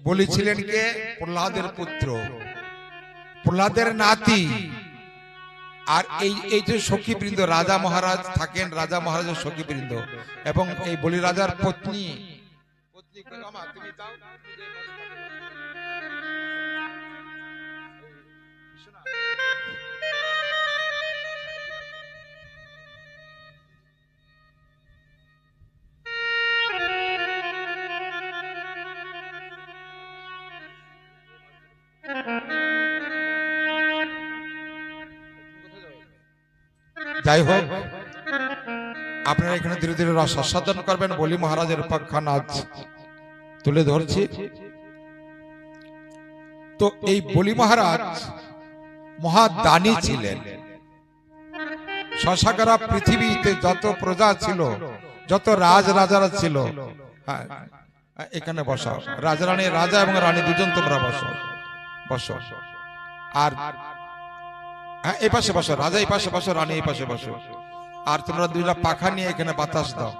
বলেছিলেন কে? প্রহ্লাদের পুত্র, প্রহ্লাদের নাতি। আর এই যে সখীবৃন্দ, রাজা মহারাজ থাকেন, রাজা মহারাজের সখীবৃন্দ, এবং এই বলি রাজার পত্নী। যাই হোক, আপনারা এখানে ধীরে ধীরে রস আস্বাদন করবেন। বলি মহারাজের উপাখ্যান আজ তুলে ধরছি। তো এই বলি মহারাজ মহাদানী ছিলেন। শশাকরা পৃথিবীতে যত প্রজা ছিল, যত রাজারা ছিল, এখানে বসো, রাজরানী, রাজা এবং রানী দুজন, তোমরা বসো বসো। আর এই পাশে বসো, রাজা এই পাশে বসো, রানী এই পাশে বসো। আর তোমরা দুইটা পাখা নিয়ে এখানে বাতাস দাও।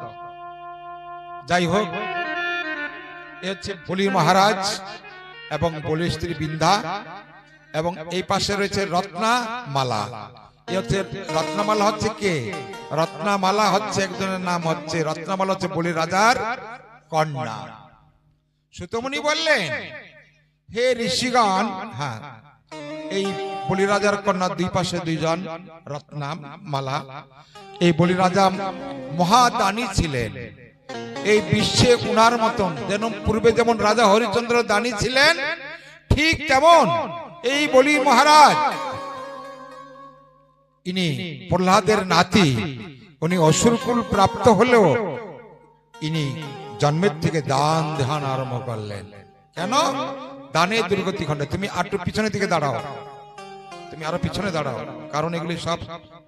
যাই হোক, এ হচ্ছে বলি মহারাজ এবং বলির স্ত্রী বিন্ধা, এবং এই পাশে রয়েছে রত্নামালা। এ হচ্ছে রত্নামালা, হচ্ছে কে? রত্নামালা হচ্ছে একজনের নাম, হচ্ছে রত্নামালা হচ্ছে বলি রাজার কন্যা। সুতমুনি বললেন, হে ঋষিগণ, হ্যাঁ, এই বলি রাজার কন্যা দুই পাশে দুইজন রত্নামালা। এই বলি রাজা মহাদানী ছিলেন। এই বিশ্বে উনার মতন, যেন পূর্বে যেমন রাজা হরিচন্দ্র দানী ছিলেন, ঠিক তেমন এই বলি মহারাজ, ইনি প্রহ্লাদের নাতি। উনি অসুরকুল প্রাপ্ত হলেও ইনি জন্মের থেকে দান ধ্যান আরম্ভ করলেন। কেন? দানে দুর্গতি খণ্ডে। তুমি আরো পিছনে দিকে দাঁড়াও, তুমি আরো পিছনে দাঁড়াও, কারণ এগুলি সব,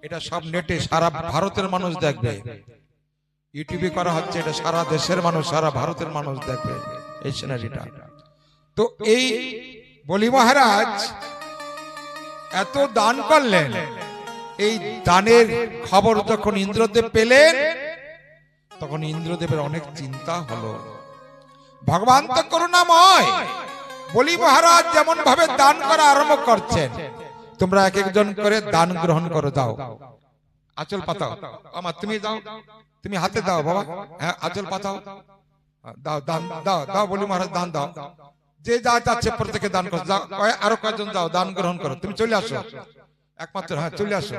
এটা সব নেটে সারা ভারতের মানুষ দেখবে, ইউটিউবে করা হচ্ছে, এটা সারা দেশের মানুষ, সারা ভারতের মানুষ দেখবে এই সিনারিটা। তো এই বলি মহারাজ এত দান করলেন, এই দানের খবর যখন ইন্দ্রদেব পেলেন, তখন ইন্দ্রদেবের অনেক চিন্তা হলো। ভগবান তো করুণাময়, বলি মহারাজ যেমন ভাবে দান করা আরম্ভ করছেন, তোমরা এক একজন করে দান গ্রহণ করো। দাও, আঁচল পাতাও। আমার তুমি দাও, তুমি হাতে দাও বাবা, হ্যাঁ আঁচল পাতাও, দাও দান দাও, দাও বলি মহারাজ দান দাও। যে যা যাচ্ছে প্রত্যেকে দান করো। যাও, আরো কয়েকজন যাও, দান গ্রহণ করো। তুমি চলে আসো, একমাত্র, হ্যাঁ চলে আসো,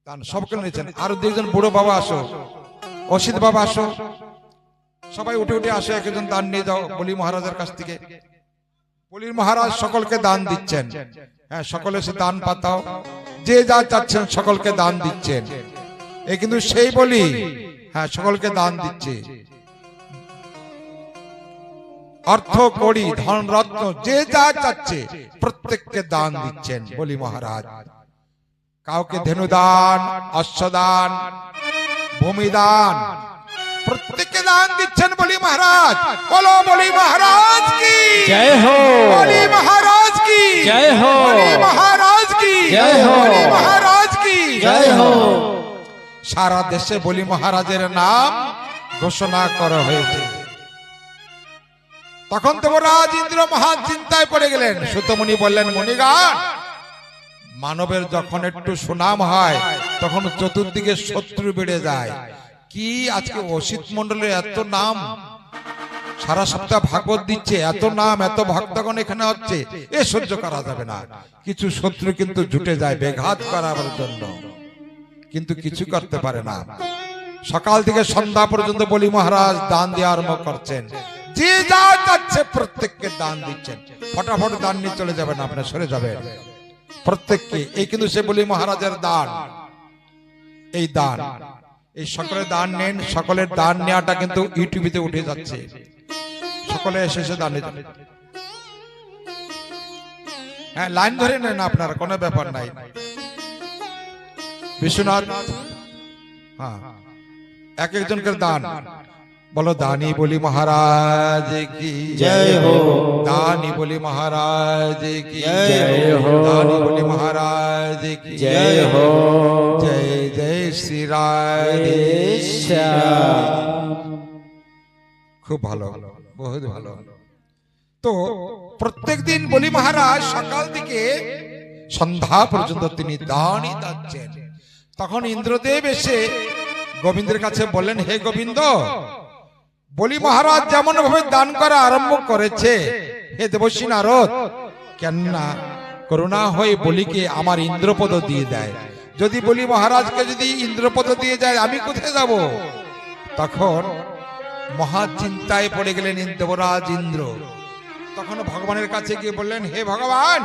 দান সবকে নিয়েছেন। আরো দুইজন বুড়ো বাবা আসো, অসিত বাবা আসো, সবাই উঠে উঠে আসো, এক একজন দান নিয়ে যাও বলি মহারাজের কাছ থেকে। বলি মহারাজ সকলকে দান দিচ্ছেন, হ্যাঁ সকলে সে দান পাতাও, যে যা চাচ্ছেন সকলকে দান দিচ্ছেন। এ কিন্তু সেই বলি, হ্যাঁ সকলকে দান দিচ্ছে, অর্থ কড়ি ধন রত্ন যে যা চাচ্ছে প্রত্যেককে দান দিচ্ছেন বলি মহারাজ। কাউকে ধেনুদান, অশ্বদান, ভূমিদান, প্রত্যেককে দান দিচ্ছেন বলি মহারাজ। বলো বলি মহারাজ কি জয় হো, বলি মহারাজ কি জয় হো, বলি মহারাজ কি জয় হো, বলি মহারাজ কি জয় হো। সারা দেশে বলি মহারাজের নাম ঘোষণা করা হয়েছে। তখন দেবরাজ ইন্দ্র মহান চিন্তায় পড়ে গেলেন। সুতমুনি বললেন, মুনিগণ, মানবের যখন একটু সুনাম হয় তখন চতুর্দিকে শত্রু বেড়ে যায়। কি আজকে অসিত মন্ডলের এত নাম, সারা সপ্তাহ ভাগবত দিচ্ছে, এত নাম, এত ভক্তগণ এখানে হচ্ছে, এ সহ্য করা যাবে না। কিছু শত্রু কিন্তু জুটে যায় বেঘাত করার জন্য, কিন্তু কিছু করতে পারে না। সকাল থেকে সন্ধ্যা পর্যন্ত বলি মহারাজ দান দিয়ে আরম্ভ করছেন, যে যা যাচ্ছে প্রত্যেককে দান দিচ্ছেন। ফটাফট দান নিয়ে চলে যাবেন, আপনার সরে যাবেন প্রত্যেককে। এই কিন্তু সে বলি মহারাজের দান, এই দান, এই সকলের দান নেন। সকলের দান নেওয়াটা কিন্তু ইউটিউবে উঠে যাচ্ছে, সকলে এসে দান নিতে, হ্যাঁ লাইন ধরে নেন আপনারা, কোনো ব্যাপার নাই। বিশ্বনাথ, হ্যাঁ এক একজনকে দান। बोलो दानी बोली महाराज की जय हो, दानी बोली महाराज की जय हो, दानी बोली महाराज की जय हो, जय जय श्री राधे श्याम। खूब ভালো, বহুত ভালো। তো প্রত্যেকদিন বলি মহারাজ সকাল থেকে সন্ধ্যা পর্যন্ত তিনি দানই দাচ্ছেন। তখন ইন্দ্রদেব এসে গোবিন্দের কাছে বললেন, হে গোবিন্দ, বলি মহারাজ যেমন ভাবে দান করা আরম্ভ করেছে, হে দেবশ্রী নারদ, কেন না করুণা হয়ে বলিকে আমার ইন্দ্রপদ দিয়ে দেয়। যদি বলি মহারাজকে যদি ইন্দ্রপদ দিয়ে যায়, আমি কোথায় যাব? তখন মহা চিন্তায় পড়ে গেলেন দেবরাজ ইন্দ্র। তখন ভগবানের কাছে গিয়ে বললেন, হে ভগবান,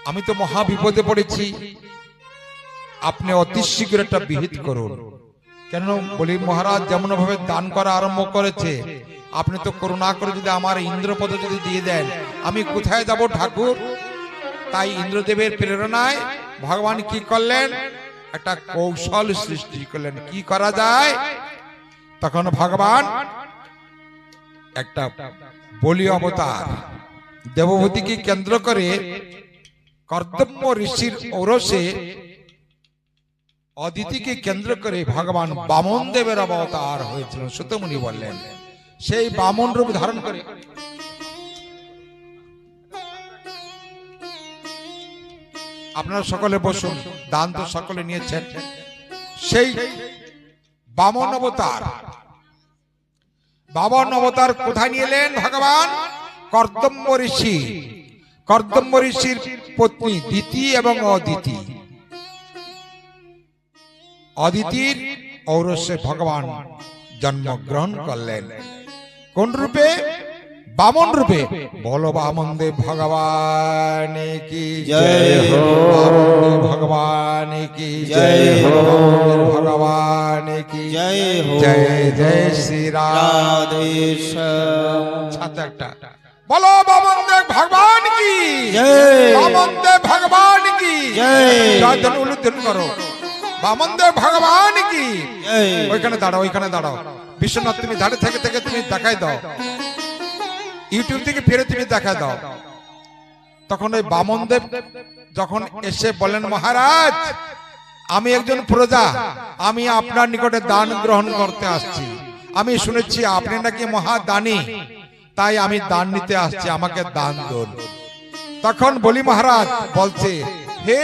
আমি তো মহা বিপদে পড়েছি, আপনি অতি শীঘ্র একটা বিহিত করুন। কেন বলি মহারাজ যেমন ভাবে দান করা আরম্ভ করেছে, আপনি তো করুণা করে যদি আমার ইন্দ্রপদ যদি দিয়ে দেন, আমি কোথায় যাব ঠাকুর? তাই ইন্দ্রদেবের প্রেরণায় ভগবান কি করলেন? একটা কৌশল সৃষ্টি করলেন, কি করা যায়। তখন ভগবান একটা বলি অবতার দেবভূতিকে কেন্দ্র করে কর্দম্য ঋষির ঔরসে অদিতিকে কেন্দ্র করে ভগবান বামন দেবের অবতার হয়েছিল। সুতমুনি বললেন, সেই বামন রূপ ধারণ করে আপনারা সকলে বসুন, দান তো সকলে নিয়েছেন। সেই বামন অবতার কোথায় নিয়ে এলেন ভগবান? কর্দম্য ঋষির পত্নী দিতি এবং অদিতির ঔরসে ভগবান জন্মগ্রহণ করলেন। কোন রূপে? বামন রূপে। বলো বামন দেব ভগবান কি জয় হো। বামন দেব ভগবান কি জয় হো। ভগবান কি জয় হো। জয় জয় শ্রী রাম। রাধেশ্যাম। ছাত্র একটা বলো বামন দেব ভগবান কি জয়। বামন দেব ভগবান কি জয়। জয় ধন উলুদ্ধন করো। বামন দেব ভগবান কি। জয়। ওইখানে দাঁড়াও। বিশ্বনাথ তুমি ধারে থেকে তুমি দেখাই দাও, ইউটিউব থেকে ফিরে তুমি দেখা দাও। তখন ওই বামন দেব যখন এসে বলেন, মহারাজ আমি একজন প্রজা, আমি আপনার নিকটে দান গ্রহণ করতে আসছি। আমি শুনেছি আপনি নাকি মহাদানী, তাই আমি দান নিতে আসছি, আমাকে দান দিন। তখন বলি মহারাজ বলছে, হে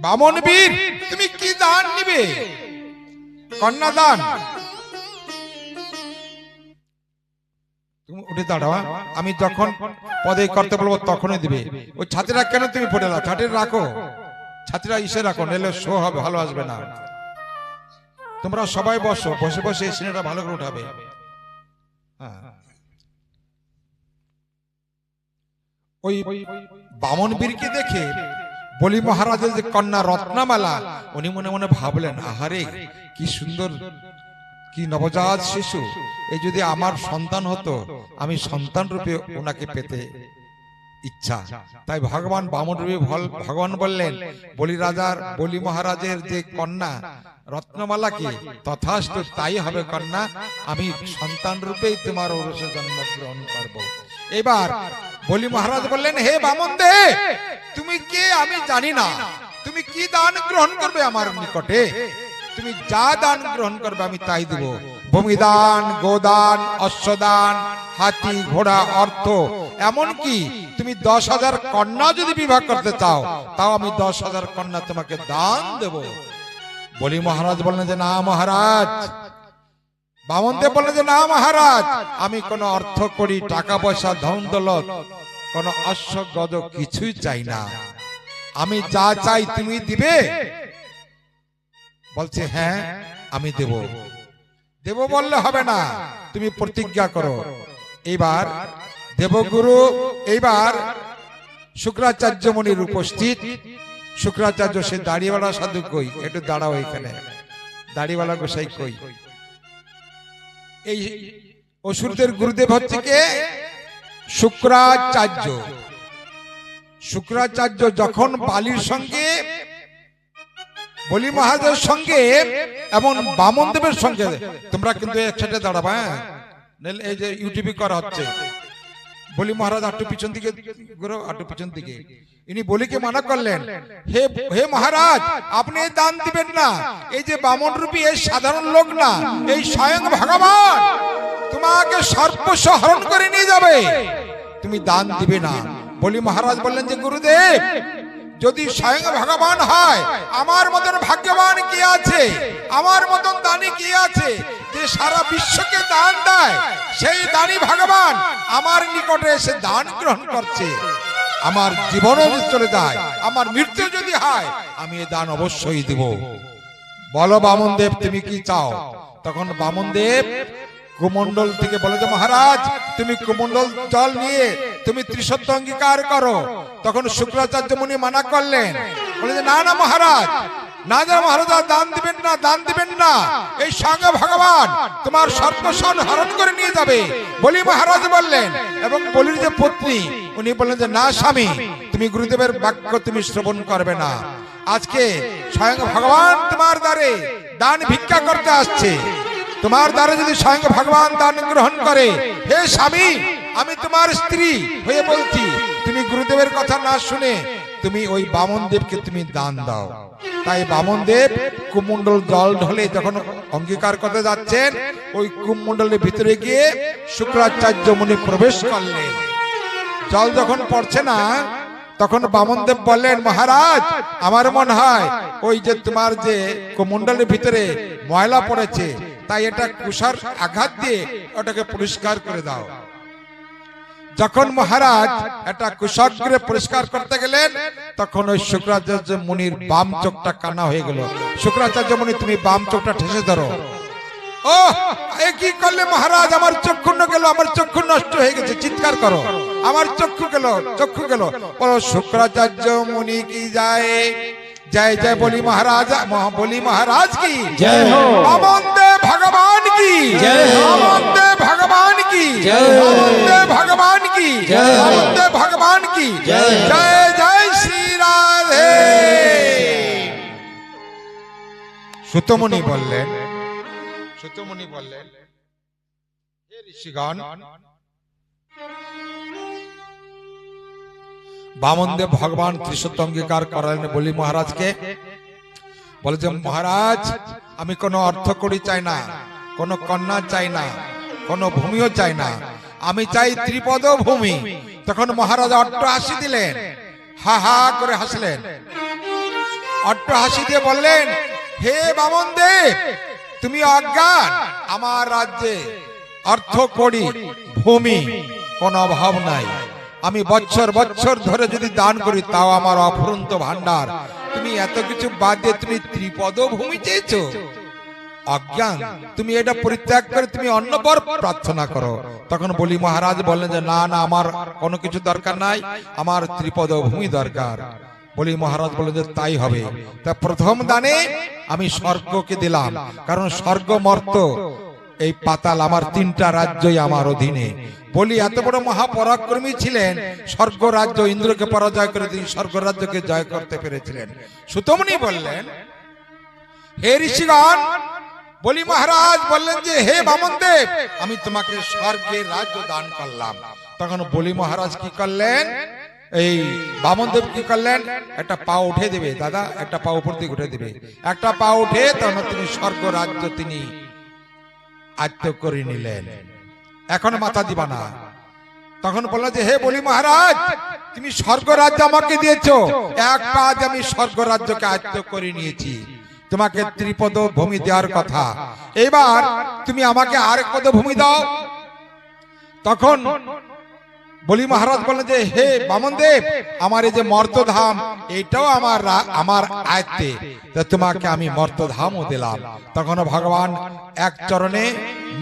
বামন বীর, তুমি কি দান নিবে? কন্যা দান। তুমি উঠে দাঁড়াও, আমি যখন পদে করতে বলবো তখনই দিবে। ওই ছাতিরা কেন তুমি পড়ে দাও? ছাতিরা রাখো, ছাতিরা ইসে রাখো, নাহলে শো হবে, ভালো আসবে না। তোমরা সবাই বসো, বসে এই সিনেটা ভালো করে উঠাবে। হ্যাঁ, ওই বামন বীরকে দেখে বলি মহারাজের যে কন্যা রত্নমালা, উনি মনে মনে ভাবলেন, আহারে কি সুন্দর, কি নবজাত শিশু, এই যদি আমার সন্তান হতো, আমি সন্তান রূপে ওনাকে পেতে ইচ্ছা। তাই ভগবান বামন রূপে ভগবান বললেন, বলি মহারাজের যে কন্যা রত্নমালাকে, তথাস্তু তাই হবে কন্যা, আমি সন্তান রূপেই তোমার ঔরসে জন্মগ্রহণ করব। এবার বলি মহারাজ বললেন, হে বামন দে, তুমি কে আমি জানি না, তুমি কি দান গ্রহণ করবে আমার নিকটে? তুমি যা দান গ্রহণ করবে আমি তাই দিব। ভূমিদান, গোদান, অশ্বদান, হাতি, ঘোড়া, অর্থ, এমনকি তুমি 10,000 কন্যা যদি বিবাহ করতে চাও, তাও আমি 10,000 কন্যা তোমাকে দান দেব। বলি মহারাজ বললেন যে, না মহারাজ। বামন দেব বললেন যে, না মহারাজ, আমি কোন অর্থ করি, টাকা পয়সা, ধন দৌলত, কোন অশ্ব গজ কিছুই চাই না, আমি যা চাই তুমি দিবে। বলছে, হ্যাঁ আমি দেব বললে হবে না, তুমি প্রতিজ্ঞা করো। এইবার দেবগুরু, এইবার শুক্রাচার্য মুনির উপস্থিত। শুক্রাচার্য সে দাড়িওয়ালা সাধু কই, একটু দাঁড়াও, এখানে দাড়িওয়ালা গোসাই কই। এই অসুরদের গুরুদেব হচ্ছে কে? শুক্রাচার্য। শুক্রাচার্য যখন বালির সঙ্গে, বলি মহারাজের সঙ্গে এবং বামন দেবের সঙ্গে, তোমরা কিন্তু একসাথে দাঁড়াবা, এই যে ইউটিউবে করা হচ্ছে, বলি মহারাজ আটটু পিছন দিকে ঘুরো, আটটু পিছন দিকে। ইনি বলিকে মানা করলেন, হে হে মহারাজ, আপনি এই দান দিবেন না। এই যে বামন রূপী এই সাধারণ লোক না, এই স্বয়ং ভগবান তোমাকে সর্বস্ব হরণ করে নিয়ে যাবে, তুমি দান দিবে না। বলি মহারাজ বললেন যে গুরুদেব, যদি স্বয়ং ভগবান হয়, আমার মতন ভাগ্যবান কি আছে, আমার মতন দানি কি আছে যে সারা বিশ্বকে দান দেয়? সেই দানি ভগবান আমার নিকটে এসে দান গ্রহণ করছে। আমার জীবনও যদি চলে যায়, আমার মৃত্যু যদি হয়, আমি এ দান অবশ্যই দিব। বলো বামন দেব, তুমি কি চাও? তখন বামন দেব কুমণ্ডল থেকে বলে যে মহারাজ, তুমি কুমণ্ডল জল নিয়ে তুমি ত্রিসত্য অঙ্গীকার করো। তখন শুক্রাচার্য মুনি মানা করলেন, বলে যে না না মহারাজ, না যা মহারাজ, দান দিবেন না, দান দিবেন না। এই সঙ্গে ভগবান তোমার সর্বস্ব হরণ করে নিয়ে যাবে। বলি মহারাজ বললেন, এবং বলির যে পত্নী উনি বললেন যে না স্বামী, তুমি গুরুদেবের বাক্য তুমি শ্রবণ করবে না। আজকে স্বয়ং ভগবান তোমার দ্বারে দান ভিক্ষা করতে আসছে। তোমার দ্বারা যদি স্বয়ং ভগবান দান গ্রহণ করে, হে স্বামী, আমি তোমার স্ত্রী হয়ে বলছি, তুমি গুরুদেবের কথা না শুনে তুমি ওই বামন দেবকে তুমি দান দাও। তাই বামন দেব কুমণ্ডল জল ঢলে যখন অঙ্গীকার করতে যাচ্ছেন, ওই কুমণ্ডলের ভিতরে গিয়ে শুক্রাচার্য মুনি প্রবেশ করলেন। জল যখন পড়ছে না, তখন বামন দেব বললেন, মহারাজ, আমার মনে হয় ওই যে তোমার যে কুমণ্ডলের ভিতরে ময়লা পড়েছে, তাই এটা কুশার আঘাত দিয়ে ওটাকে পরিষ্কার করে দাও। যখন মহারাজ এটা কুশাগ্রে পরিষ্কার করতে গেলেন, তখন ওই শুক্রাচার্য মুনির বাম চোখটা কানা হয়ে গেল। শুক্রাচার্য মুনি, তুমি বাম চোখটা ঠেসে ধরো। ও এ কি করলে মহারাজ, আমার চক্ষু গেল, আমার চক্ষু নষ্ট হয়ে গেছে, চিৎকার করো, আমার চক্ষু গেল, চক্ষু গেল। বলো শুক্রাচার্য মুনি কি যায়, জয় জয় বলি মহারাজ, বলি মহারাজ কি জয় হো, বামন দেব ভগবান কি জয় হো, বামন দেব ভগবান কি জয় হো, বামন দেব ভগবান কি জয় হো, বামন দেব ভগবান কি জয় হো। জয় জয় শ্রী রাধে। সুতমুনি বললেন, সুতমুনি বললেন, হে ঋষিগণ, বামনদেব ভগবান ত্রিসত্য অঙ্গীকার করালেন বলি মহারাজকে। বলে যে মহারাজ, আমি কোনো অর্থ করি চাই না, কোনো কন্যা চাই না, কোনো ভূমিও চাই না, আমি চাই ত্রিপদ ভূমি। তখন মহারাজ অট্টহাসি দিলেন, হা হা করে হাসলেন। অট্টহাসি দিয়ে বললেন, হে বামনদেব, তুমি অজ্ঞান, আমার রাজ্যে অর্থ করি ভূমি কোনো অভাব নাই। আমি বছর বছর ধরে যদি দান করি, তাও আমার অফুরন্ত ভান্ডার। তুমি এত কিছু বাদ দিয়ে তুমি ত্রিপদ ভূমি চেয়েছো? অজ্ঞান, তুমি এটা পরিত্যাগ করে তুমি অন্য বর প্রার্থনা করো। তখন বলি মহারাজ বললেন যে না না, আমার কোনো কিছু দরকার নাই, আমার ত্রিপদ ভূমি দরকার। বলি মহারাজ বললেন যে তাই হবে। তা প্রথম দানে আমি স্বর্গকে দিলাম, কারণ স্বর্গ মর্ত এই পাতাল আমার তিনটা রাজ্যই আমার অধীনে। বলি এত বড় মহাপরাক্রমী ছিলেন, স্বর্গ রাজ্য ইন্দ্রকে পরাজয় করে তিনি স্বর্গ রাজ্যকে জয় করতে পেরেছিলেন। সুতমনি বললেন, হে ঋষিগণ, বলি মহারাজ বললেন যে হে বামনদেব, আমি তোমাকে স্বর্গের রাজ্য দান করলাম। তখন বলি মহারাজ কি করলেন, এই বামনদেব কি করলেন, একটা পা উঠে দেবে, দাদা একটা পা উপর দিকে উঠে দেবে, একটা পা উঠে তখন তিনি স্বর্গ রাজ্য তিনি আয়ত্ত করে নিলেন। এখন মাথা দিবা না। তখন বলল যে হে বলি মহারাজ, তুমি স্বর্গ রাজ্য আমাকে দিয়েছো, এক কাজ আমি স্বর্গ রাজ্যকে আয়ত্ত করে নিয়েছি, তোমাকে ত্রিপদ ভূমি দেওয়ার কথা, এবার তুমি আমাকে আরেক পদ ভূমি দাও। তখন বলি মহারাজ বললেন যে হে বামনদেব, আমার এই যে মর্তধাম এইটাও আমার আয়ত্তে, তোমাকে আমি মর্তধামও দিলাম। তখন ভগবান এক চরণে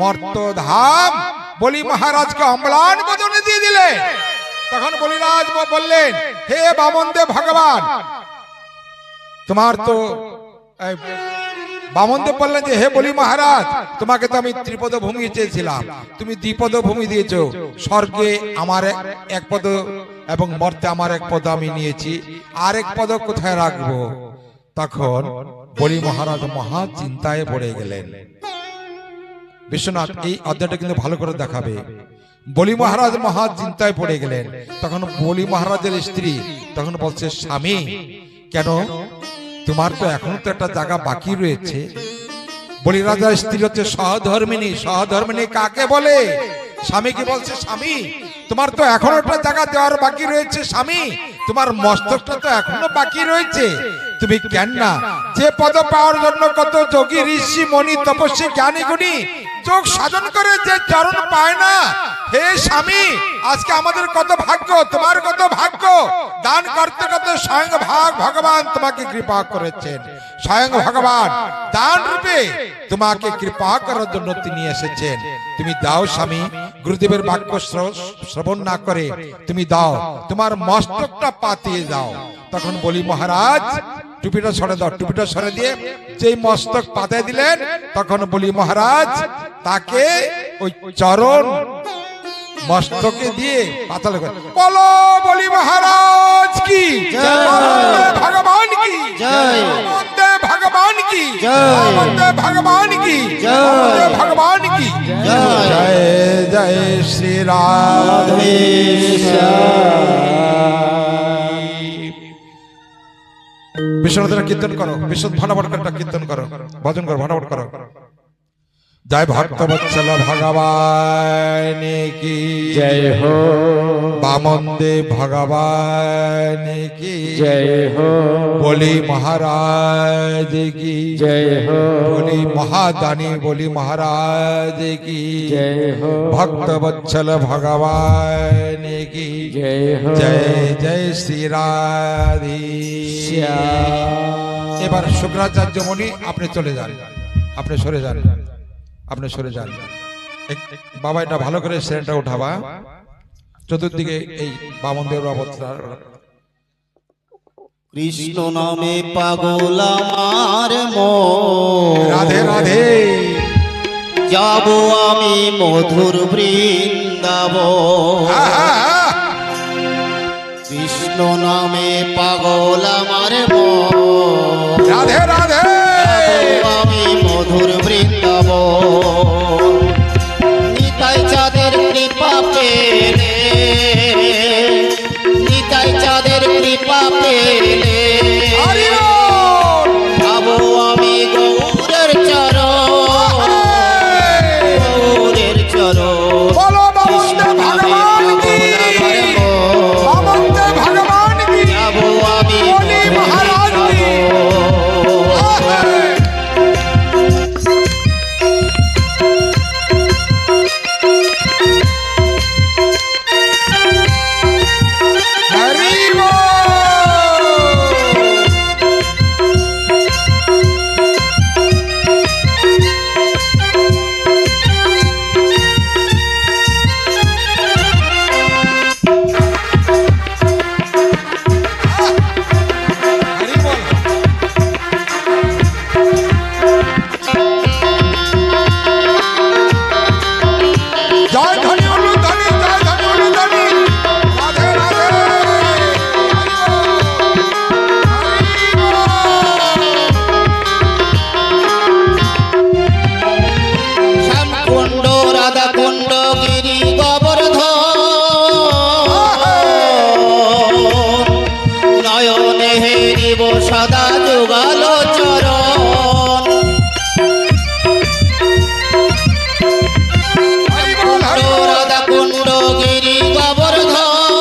মর্তধাম বলি মহারাজকে অম্লান বদনে দিয়ে দিলেন। তখন বলিরাজ বললেন, হে বামনদেব ভগবান, তোমার তো বামনদেব বললেন যে হে বলি মহারাজ, তোমাকে তো আমি ত্রিপদ ভূমি চেয়েছিলাম, তুমি দ্বিপদ ভূমি দিয়েছো। স্বর্গে আমার এক পদ এবং মর্তে আমার এক পদ আমি নিয়েছি, আরেক পদ কোথায় রাখবো? তখন বলি মহারাজ মহা চিন্তায় পড়ে গেলেন। বিশ্বনাথ এই অধ্যায়টা কিন্তু ভালো করে দেখাবে। বলি মহারাজ মহা চিন্তায় পড়ে গেলেন। তখন বলি মহারাজের স্ত্রী তখন বলছে, স্বামী কেন, তোমার তো এখনো তো একটা জায়গা বাকি রয়েছে। বলি রাজার স্ত্রী হচ্ছে সহধর্মিনী। সহধর্মিনী কাকে বলে? স্বামীকে বলছে, স্বামী তোমার তো এখনো একটা জায়গা দেওয়ার বাকি রয়েছে। স্বামী তোমার মস্তকটা তো এখনো বাকি রয়েছে। তুমি কেন না যে পদ পাওয়ার জন্য কত যোগী ঋষি মণি তপস্বী জ্ঞানী গুণী যোগ সাধন করে যে চরণ পায় না, হে স্বামী আজকে আমাদের কত ভাগ্য, তোমার কত ভাগ্য। দান করতে করতে স্বয়ং ভগবান তোমাকে কৃপা করেছেন। স্বয়ং ভগবান দান রূপে তোমাকে কৃপা করার জন্য তিনি এসেছেন। তুমি দাও স্বামী, গুরুদেবের বাক্য শ্রবণ না করে তুমি দাও, তোমার মস্তকটা পাতিয়ে দাও। তখন বলি মহারাজ টুপিটা সরে দাও। টুপিটা সরে দিয়ে যেই মস্তক পাতায় দিলেন, তখন বলি মহারাজ তাকে ওই চরণ মস্তকে দিয়ে পাতাল করে বলো বলি মহারাজ কি ভগবান কি ভগবান কি ভগবান কি ভগবান কি জয় জয় শ্রী রাধে। বিশ্বনাথের কীর্তন করো, বিশ্বনাথ ভানবটকারটা কীর্তন করো, ভজন করো, ভানবট করো। জয় ভক্তবৎসল ভগবান কি জয় হো, বামন দেব ভগবান কি জয় হো, বলি মহারাজ কি জয় হো, বলি মহাদানী বলি মহারাজ কি জয় হো, ভক্তবৎসল ভগবান কি জয় হো, জয় জয় শ্রী রাধে। এবার শুক্রাচার্য মুনি আপনি চলে যান, আপনি সরে যান, আপনি সরে যান। বাবা এটা ভালো করে সেন্টার উঠাবা, চতুর্দিকে এই বামনদেব অবতার। কৃষ্ণ নামে পাগল আমার মন, রাধে রাধে যাব আমি মধুর বৃন্দাবন। কৃষ্ণ নামে পাগল আমার মন, রাধে রাধে যাব আমি মধুর বৃন্দাবন। নিতাই চাঁদের কৃপা পেলে, নিতাই চাঁদের কৃপা পেলে হরি বল। যাব আমি গৌরের চরণ, গৌরের চরণ। বলো বামনদেব ভগবান কি বামনদেব ভগবান কি যাব আমি বলি মহারাজ কি হরি বল। হরি বল। জয় ধনী উলু ধনী, জয় ধনী উলু ধনী, রাধে রাধে হরি বল, শ্যামকুণ্ড রাধাকুণ্ড গিরি গোবর্ধন, নয়নে হেরিব সদা যুগাল চরণ। হরি বল, হরি বল। রাধাকুণ্ড গিরি গোবর্ধন,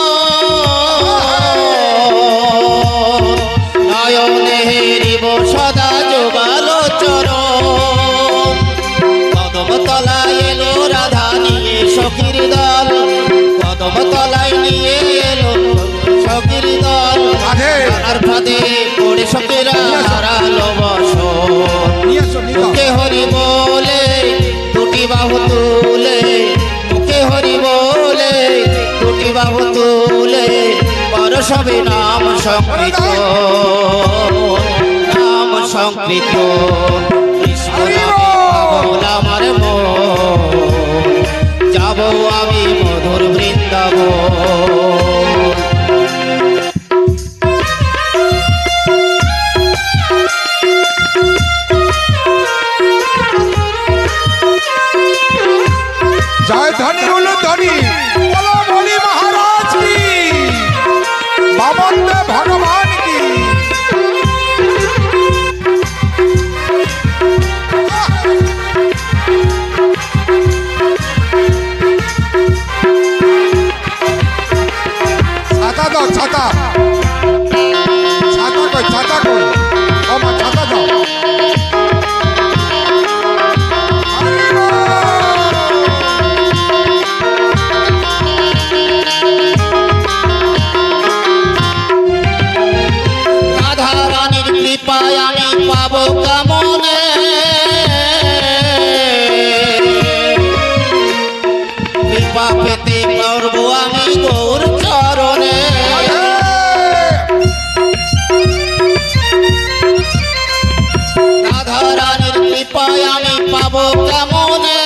নয়নে হেরিব সদা যুগাল চরণ। কদম তলায় এলো রাধা নিয়ে সখীর দল, কদম তলায় নিয়ে এলো সখীর দল। রাধে আর ফাঁদে পড়ে সখীরা হারালো বসন। নিয়ে আসো, নিয়ে যাও। মুখে হরি বলে দুটি বাহু তুলে, মুখে হরি বলে দুটি বাহু তুলে, পরশবে নাম সংকীর্তন, নাম সংকীর্তন। কৃষ্ণ নামে পাগল আমার মন, যাব আমি মধুর বৃন্দাবন। ধ্বনি বলো বলি মহারাজ কি, বামন দেব ভগবান কি। ছাতা দাও, ছাতা, ছাতা কই, ছাতা কই, ও মা ছাতা দাও। রাধা রানীর কৃপায় আমি পাবো কামনে, কৃপা পেতে করবো আমি গৌর চরণে। রাধা রানীর কৃপায় আমি পাবো কামনে,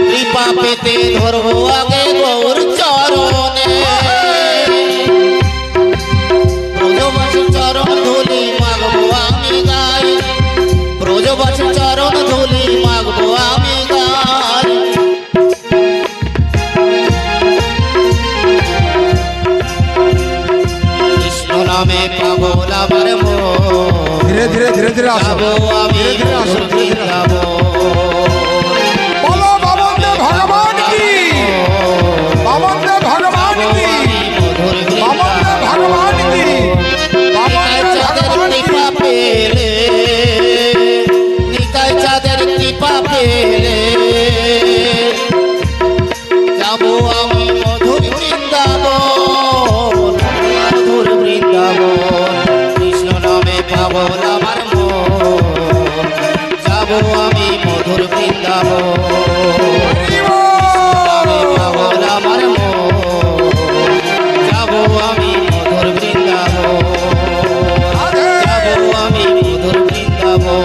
কৃপা পেতে ধরবো আগে গৌর চরণে। ব্রজবাসী চরণ ধুলি মাগবো আমি গাই, ব্রজবাসী চরণ ধুলি মাগবো আমি গাই। কৃষ্ণ নামে পাবো লাভার মোহ, ধীরে ধীরে ধীরে ধীরে আসো, যাবো আমি ধীরে ধীরে আসো, ধীরে ধীরে আসো। যাবো। বলো বামন দেব ভগবান কি, বামন দেব ভগবান কি, বামন দেব ভগবান কি, বামন দেব ভগবান কি। কৃপা পেলে, নিতাই চাঁদের কৃপা পেলে, যাবো আমি মধুর বৃন্দাবন, মধুর বৃন্দাবন। কৃষ্ণ নামে পাবো আমার মন, যাবো আমি মধুর বৃন্দাবন। নামে পাবো আমার মন, যাবো আমি মধুর বৃন্দাবন, যাবো আমি মধুর বৃন্দাবন,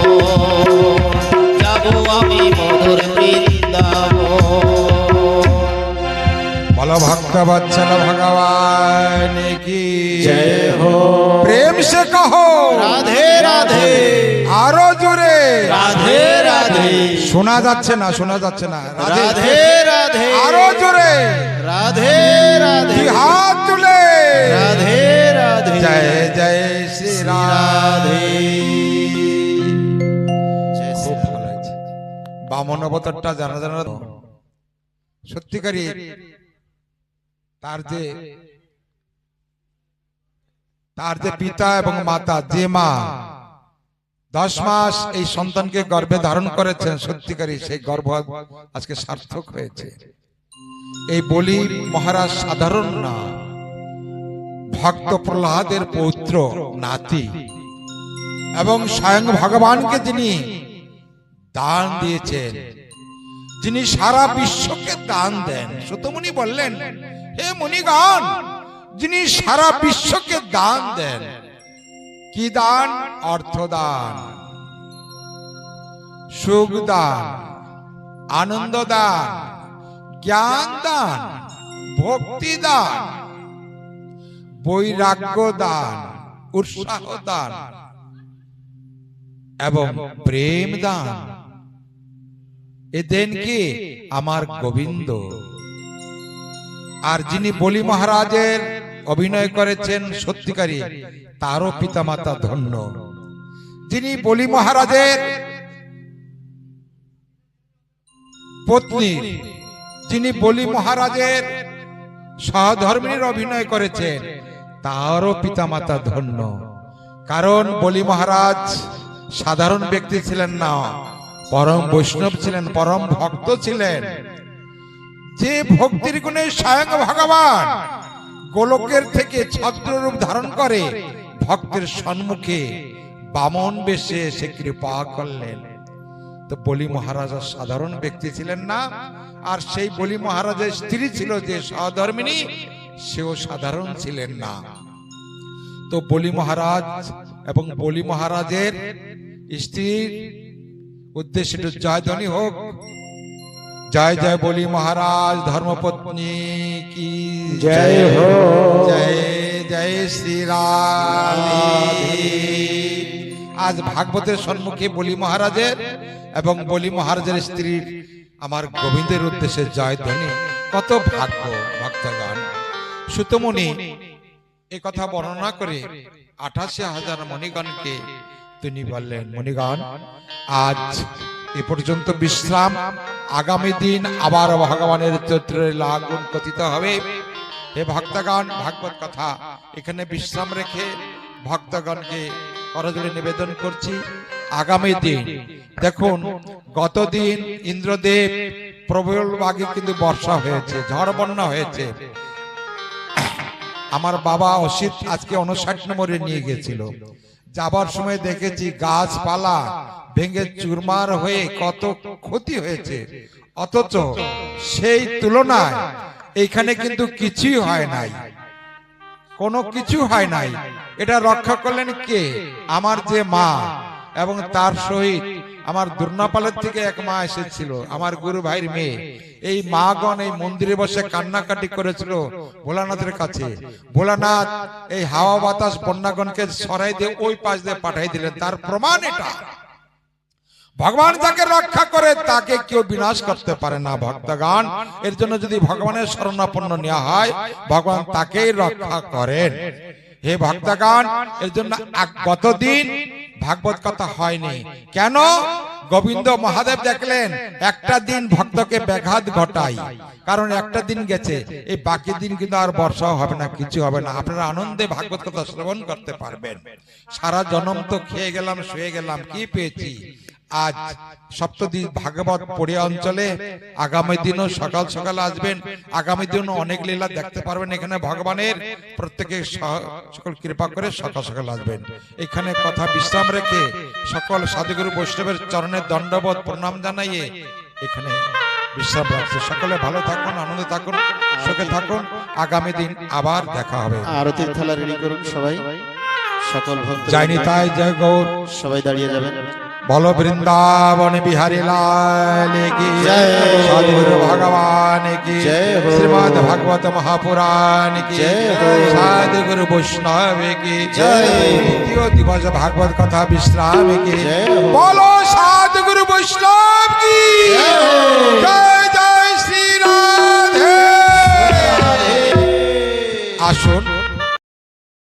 যাবো আমি মধুর বৃন্দাবন। বলো ভক্ত বৎসল ভগবান কি जय हो। প্রেম সে কহো রাধে রাধে, আরো জোরে। রাধে রাধে, শোনা যাচ্ছে না, শোনা যাচ্ছে না। রাধে রাধে, আরো জোরে। রাধে রাধে, দুই হাত তুলে রাধে রাধে, জয় জয় শ্রী রাধে। খুব ভালো হয়েছে। বামন অবতারটা জানা জানা সত্যিকারী তার যে পিতা এবং মাতা, যে মা 10 মাস এই সন্তানকে গর্ভে ধারণ করেছেন, সত্যিকারী সেই গর্ভ আজকে সার্থক হয়েছে। এই বলি মহারাজ সাধারণ না, ভক্ত প্রহ্লাদের পৌত্র নাতি, এবং স্বয়ং ভগবানকে যিনি দান দিয়েছেন, যিনি সারা বিশ্বকে দান দেন। সুতমুনি বললেন, হে মুনিগণ, যিনি সারা বিশ্বকে দান দেন, কি দান? অর্থ দান, সুখ দান, আনন্দ দান, জ্ঞান দান, ভক্তি দান, বৈরাগ্য দান, উৎসাহ দান এবং প্রেম দান। এ দেন কি? আমার গোবিন্দ। আর যিনি বলি মহারাজের অভিনয় করেছেন, সত্যিকারী তারও পিতামাতা ধন্য। যিনি বলি মহারাজের পত্নী, যিনি বলি মহারাজের সহধর্মিনীর অভিনয় করেছেন, তারও পিতামাতা ধন্য। কারণ বলি মহারাজ সাধারণ ব্যক্তি ছিলেন না, পরম বৈষ্ণব ছিলেন, পরম ভক্ত ছিলেন। যে ভক্তির গুণে স্বয়ং ভগবান গোলকের থেকে ছদ্মরূপ ধারণ করে ভক্তের সম্মুখে বামন বেশে এসে কৃপা করলেন। তো বলি মহারাজ সাধারণ ব্যক্তি ছিলেন না, আর সেই বলি মহারাজের স্ত্রী ছিল যে সহধর্মিনী, সেও সাধারণ ছিলেন না। তো বলি মহারাজ এবং বলি মহারাজের স্ত্রীর উদ্দেশ্যে একটু জয়ধ্বনি হোক। জয় জয় বলি মহারাজ ধর্মপত্নী কি জয় হো। জয় জয় শ্রী রাধে। আজ ভাগবতের সম্মুখে বলি মহারাজের এবং বলি মহারাজের স্ত্রীর আমার গোবিন্দের উদ্দেশ্যে জয় ধ্বনি, কত ভাগ্য ভক্তগণ। সুতমুনি এ কথা বর্ণনা করে 88,000 মণিগণকে তিনি বললেন, মণিগণ আজ এ পর্যন্ত বিশ্রাম, আগামী দিন আবার ভগবানের চরিত্রে লাগুন কথিত হবে। হে ভক্তগণ, ভাগবত কথা এখানে বিশ্রাম রেখে ভক্তগণকে করজোড়ে নিবেদন করছি। আগামী দিন দেখুন, গতদিন ইন্দ্রদেব প্রবল বাগে কিন্তু বর্ষা হয়েছে, ঝড় বন্যা হয়েছে। আমার বাবা অসিত আজকে 59 নম্বরে নিয়ে গেছিল, যাবার সময় দেখেছি গাছপালা ভেঙে চুরমার হয়ে কত ক্ষতি হয়েছে, অথচ সেই তুলনায় এইখানে কিন্তু কিছুই হয় নাই, কোনো কিছু হয় নাই। এটা রক্ষা করলেন কে? আমার যে মা, এবং তার সহিত আমার দুর্নাপালের থেকে এক মা এসেছিল, আমার গুরু ভাইয়ের মেয়ে। এই মাগণ এই মন্দিরে বসে কান্নাকাটি করেছিল ভোলানাথের কাছে। ভোলানাথ এই হাওয়া বাতাস বন্যাগণকে সরাই দিয়ে ওই পাশ দিয়ে পাঠাই দিলেন। তার প্রমাণ এটা, ভগবান যাকে রক্ষা করে তাকে কেউ বিনাশ করতে পারে না ভক্তগণ। এর জন্য যদি ভগবানের শরণাপন্ন নেওয়া হয়, ভগবান তাকেই রক্ষা করেন। হে ভক্তগণ, এর জন্য গতদিন ভাগবত কথা হয়নি কেন? গোবিন্দ মহাদেব দেখলেন একটা দিন ভক্তকে ব্যাঘাত ঘটাই, কারণ একটা দিন গেছে, এই বাকি দিন কিন্তু আর বর্ষাও হবে না, কিছু হবে না। আপনারা আনন্দে ভাগবত কথা শ্রবণ করতে পারবেন। সারা জনম তো খেয়ে গেলাম, শুয়ে গেলাম, কি পেয়েছি? আজ সপ্তদিন ভাগবত পড়িয়া অঞ্চলে আগামী দিনও সকাল সকাল আসবেন, আগামী দিনও অনেক লীলা দেখতে পারবেন এখানে ভগবানের। প্রত্যেকে সকল কৃপা করে সকাল সকাল আসবেন। এখানে কথা বিশ্রাম রেখে সকল সাধুগুরু বৈষ্ণবের চরণে দণ্ডবোধ প্রণাম জানাইয়ে এখানে বিশ্রাম রাখছে। সকলে ভালো থাকুন, আনন্দে থাকুন, সুখে থাকুন। আগামী দিন আবার দেখা হবে। আরতির থালা রেডি করুন সবাই, সকল ভক্ত জয় নিতাই, জয় গৌর। সবাই দাঁড়িয়ে যাবেন। बोलो वृंदावन बिहारी लाल की जय। सद्गुरु भगवान की जय हो। श्रीमद् भागवत महापुराण की जय हो। सद्गुरु वैष्णव की जय। द्वितीय दिवस भागवत कथा विश्राम की जय हो। बोलो सद्गुरु वैष्णव की जय हो। जय।